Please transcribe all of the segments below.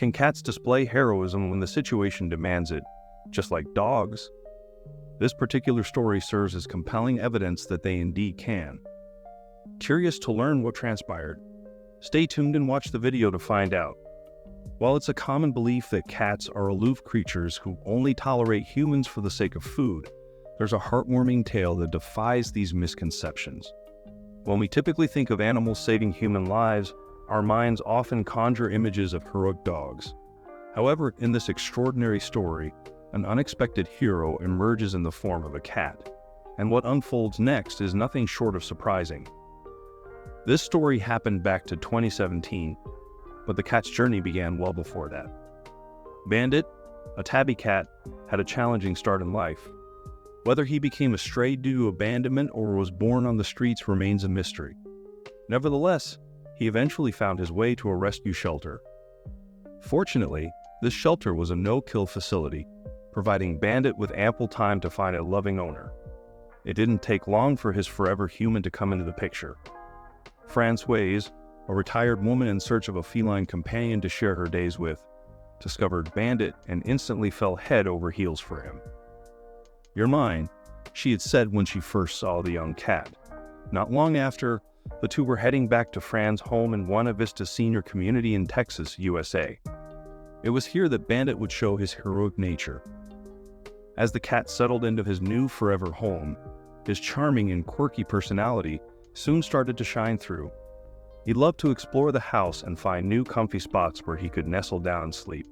Can cats display heroism when the situation demands it, just like dogs? This particular story serves as compelling evidence that they indeed can. Curious to learn what transpired? Stay tuned and watch the video to find out. While it's a common belief that cats are aloof creatures who only tolerate humans for the sake of food, there's a heartwarming tale that defies these misconceptions. When we typically think of animals saving human lives, our minds often conjure images of heroic dogs. However, in this extraordinary story, an unexpected hero emerges in the form of a cat, and what unfolds next is nothing short of surprising. This story happened back to 2017, but the cat's journey began well before that. Bandit, a tabby cat, had a challenging start in life. Whether he became a stray due to abandonment or was born on the streets remains a mystery. Nevertheless, he eventually found his way to a rescue shelter. Fortunately, this shelter was a no-kill facility, providing Bandit with ample time to find a loving owner. It didn't take long for his forever human to come into the picture. Fran Swayze, a retired woman in search of a feline companion to share her days with, discovered Bandit and instantly fell head over heels for him. "You're mine," she had said when she first saw the young cat. Not long after, the two were heading back to Fran's home in Buena Vista Senior Community in Texas, USA. It was here that Bandit would show his heroic nature. As the cat settled into his new forever home, his charming and quirky personality soon started to shine through. He loved to explore the house and find new comfy spots where he could nestle down and sleep.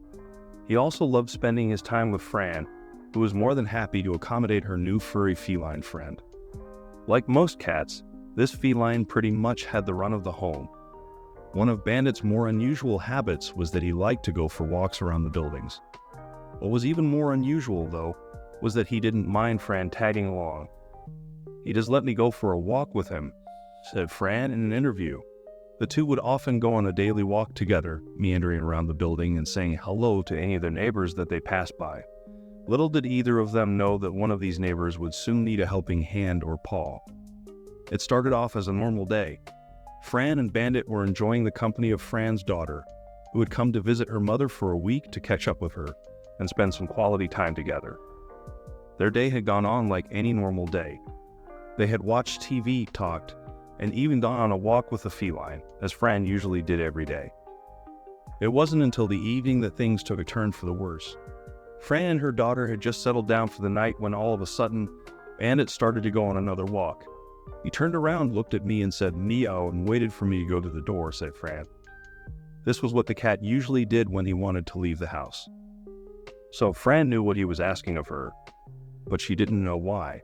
He also loved spending his time with Fran, who was more than happy to accommodate her new furry feline friend. Like most cats, this feline pretty much had the run of the home. One of Bandit's more unusual habits was that he liked to go for walks around the buildings. What was even more unusual, though, was that he didn't mind Fran tagging along. "He just let me go for a walk with him," said Fran in an interview. The two would often go on a daily walk together, meandering around the building and saying hello to any of their neighbors that they passed by. Little did either of them know that one of these neighbors would soon need a helping hand or paw. It started off as a normal day. Fran and Bandit were enjoying the company of Fran's daughter, who had come to visit her mother for a week to catch up with her and spend some quality time together. Their day had gone on like any normal day. They had watched TV, talked, and even gone on a walk with the feline, as Fran usually did every day. It wasn't until the evening that things took a turn for the worse. Fran and her daughter had just settled down for the night when all of a sudden, Bandit started to go on another walk. He turned around, looked at me and said meow and waited for me to go to the door, said Fran. This was what the cat usually did when he wanted to leave the house. So Fran knew what he was asking of her, but she didn't know why.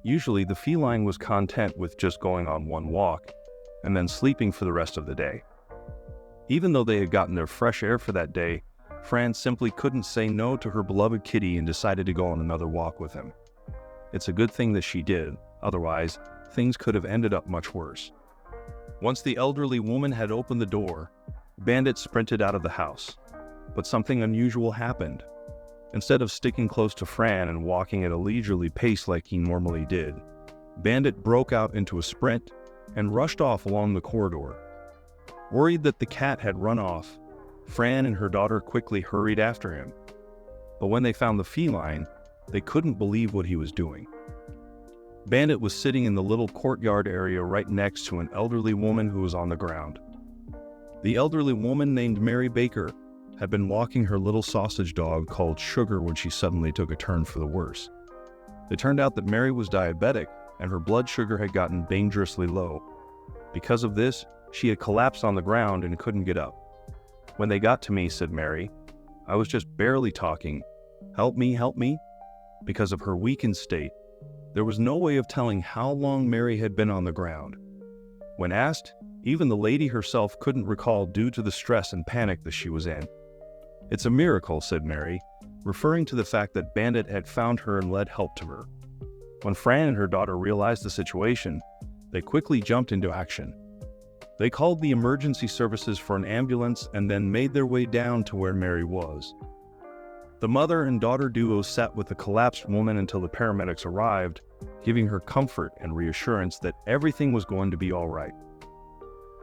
Usually the feline was content with just going on one walk and then sleeping for the rest of the day. Even though they had gotten their fresh air for that day, Fran simply couldn't say no to her beloved kitty and decided to go on another walk with him. It's a good thing that she did, otherwise things could have ended up much worse. Once the elderly woman had opened the door, Bandit sprinted out of the house. But something unusual happened. Instead of sticking close to Fran and walking at a leisurely pace like he normally did, Bandit broke out into a sprint and rushed off along the corridor. Worried that the cat had run off, Fran and her daughter quickly hurried after him. But when they found the feline, they couldn't believe what he was doing. Bandit was sitting in the little courtyard area right next to an elderly woman who was on the ground. The elderly woman, named Mary Baker, had been walking her little sausage dog called Sugar when she suddenly took a turn for the worse. It turned out that Mary was diabetic and her blood sugar had gotten dangerously low. Because of this, she had collapsed on the ground and couldn't get up. "When they got to me," said Mary, "I was just barely talking. Help me, help me." Because of her weakened state, there was no way of telling how long Mary had been on the ground. When asked, even the lady herself couldn't recall due to the stress and panic that she was in. "It's a miracle," said Mary, referring to the fact that Bandit had found her and led help to her. When Fran and her daughter realized the situation, they quickly jumped into action. They called the emergency services for an ambulance and then made their way down to where Mary was. The mother and daughter duo sat with the collapsed woman until the paramedics arrived, giving her comfort and reassurance that everything was going to be all right.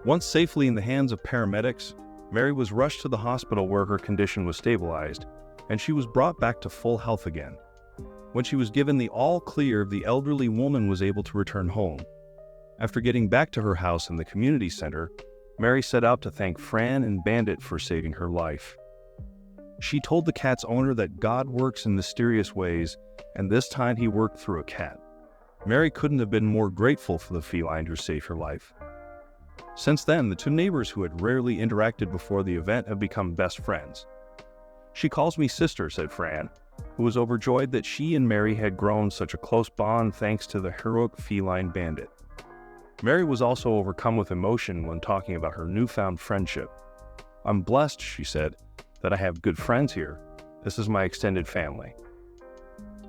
Once safely in the hands of paramedics, Mary was rushed to the hospital where her condition was stabilized, and she was brought back to full health again. When she was given the all clear, the elderly woman was able to return home. After getting back to her house in the community center, Mary set out to thank Fran and Bandit for saving her life. She told the cat's owner that God works in mysterious ways, and this time he worked through a cat. Mary couldn't have been more grateful for the feline who saved her life. Since then, the two neighbors who had rarely interacted before the event have become best friends. "She calls me sister," said Fran, who was overjoyed that she and Mary had grown such a close bond thanks to the heroic feline Bandit. Mary was also overcome with emotion when talking about her newfound friendship. "I'm blessed," she said, "that I have good friends here. This is my extended family."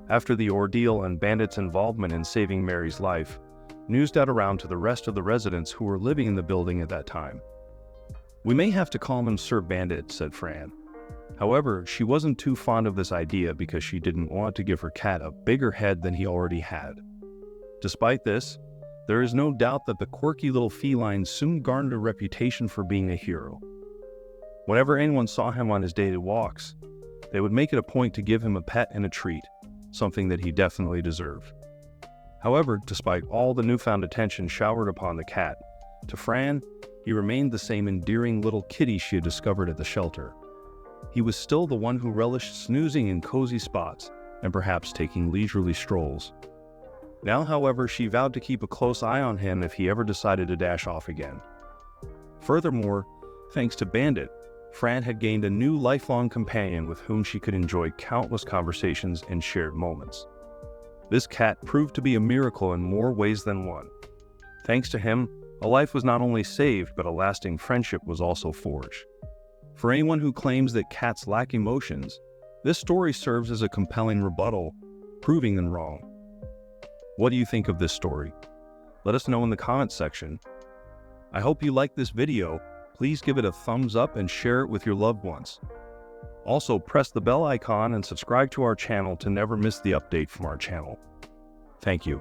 After the ordeal and Bandit's involvement in saving Mary's life, news got around to the rest of the residents who were living in the building at that time. "We may have to call him Sir Bandit," said Fran. However, she wasn't too fond of this idea because she didn't want to give her cat a bigger head than he already had. Despite this, there is no doubt that the quirky little feline soon garnered a reputation for being a hero. Whenever anyone saw him on his daily walks, they would make it a point to give him a pet and a treat, something that he definitely deserved. However, despite all the newfound attention showered upon the cat, to Fran, he remained the same endearing little kitty she had discovered at the shelter. He was still the one who relished snoozing in cozy spots and perhaps taking leisurely strolls. Now, however, she vowed to keep a close eye on him if he ever decided to dash off again. Furthermore, thanks to Bandit, Fran had gained a new lifelong companion with whom she could enjoy countless conversations and shared moments. This cat proved to be a miracle in more ways than one. Thanks to him, a life was not only saved, but a lasting friendship was also forged. For anyone who claims that cats lack emotions, this story serves as a compelling rebuttal, proving them wrong. What do you think of this story? Let us know in the comments section. I hope you liked this video. Please give it a thumbs up and share it with your loved ones. Also, press the bell icon and subscribe to our channel to never miss the update from our channel. Thank you.